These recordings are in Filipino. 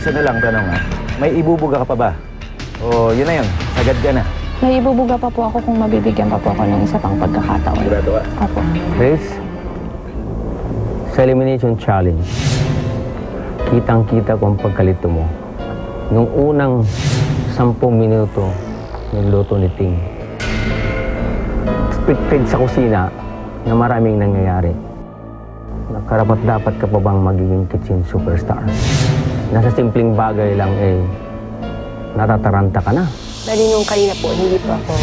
Isa na lang tanong ha. May ibubuga ka pa ba? O yun na yun, sagad ka na. May ibubuga pa po ako kung mabibigyan pa po ako ng isa pang pagkakataon. Sigurado ka? Opo. Chris, sa elimination challenge, kitang-kita ko ang pagkalito mo. Nung unang 10 minuto, nagluto ni Ting. Expected sa kusina na maraming nangyayari. Nakarapat dapat ka pa bang magiging kitchen superstar? Nasa simpleng bagay lang natataranta ka na. Dali nung kanina po, hindi po ako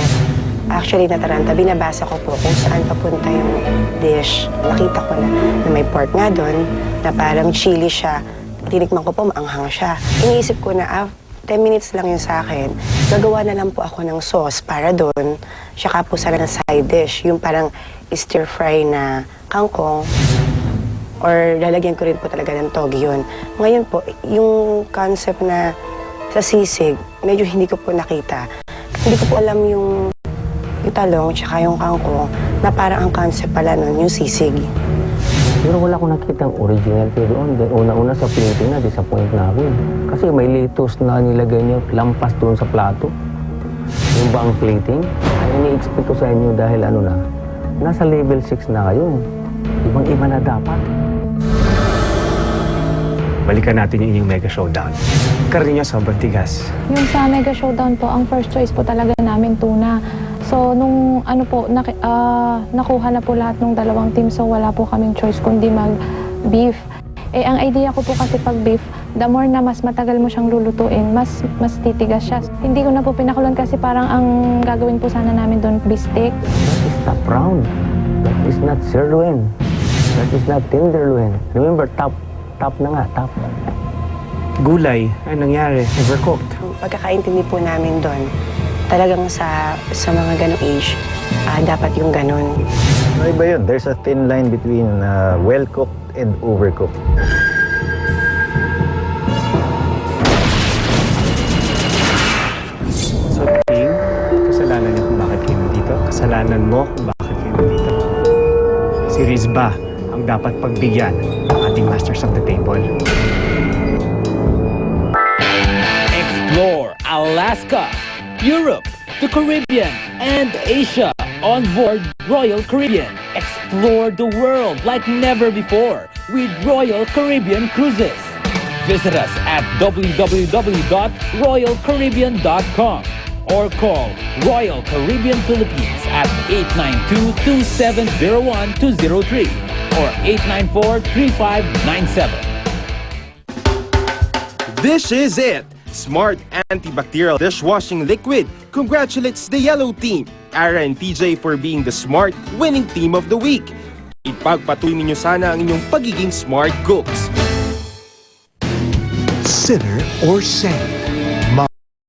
actually nataranta. Binabasa ko po kung saan papunta yung dish. Nakita ko na may pork nga doon, na parang chili siya. Tinikman ko po, maanghang siya. Iniisip ko na 10 minutes lang yun sa akin. Gagawa na lang po ako ng sauce para doon. Saka po sana ng side dish, yung parang stir-fry na kangkong. Or lalagyan ko rin po talaga ng togi yun. Ngayon po, yung concept na sa sisig, medyo hindi ko po nakita. Hindi ko po alam yung talong tsaka yung kangkong na parang ang concept pala nun, yung sisig. Pero wala akong nakita ang originality doon. Una-una sa plating na, disappoint na ako. Kasi may lettuce na nilagay niyo, lampas doon sa plato. Yung ba ang plating? Ay, ini-expect ko sa inyo dahil nasa level 6 na kayo. Ibang-iba na dapat. Balikan natin yung inyong Mega Showdown. Karne niya sobrang tigas. Yung sa Mega Showdown po, ang first choice po talaga namin tuna. So, nung nakuha na po lahat ng dalawang team, so wala po kaming choice kundi mag-beef. Ang idea ko po kasi pag beef, the more na mas matagal mo siyang lulutuin, mas titigas siya. Hindi ko na po pinakulan kasi parang ang gagawin po sana namin doon, bistek. That is top round. That is not sirloin. That is not tenderloin. Remember, top na nga, top. Gulay, ano nangyari? Overcooked. Pagkakaintindi po namin doon, talagang sa mga ganong age, dapat yung ganon. Ano ba yun? There's a thin line between well-cooked and overcooked. So, Ting, kasalanan niyo kung bakit kayo nandito. Kasalanan mo kung bakit kayo nandito. Si Rizba ang dapat pagbigyan ng ating Masters of the Table. Explore Alaska, Europe, the Caribbean, and Asia on board Royal Caribbean. Explore the world like never before with Royal Caribbean Cruises. Visit us at www.royalcaribbean.com or call Royal Caribbean Philippines at 892-2701-203 or 894-3597. This is it! Smart antibacterial dishwashing liquid congratulates the yellow team, Ara and TJ, for being the smart winning team of the week. Ipagpatuloy ninyo sana ang inyong pagiging smart cooks. Sinner or saint?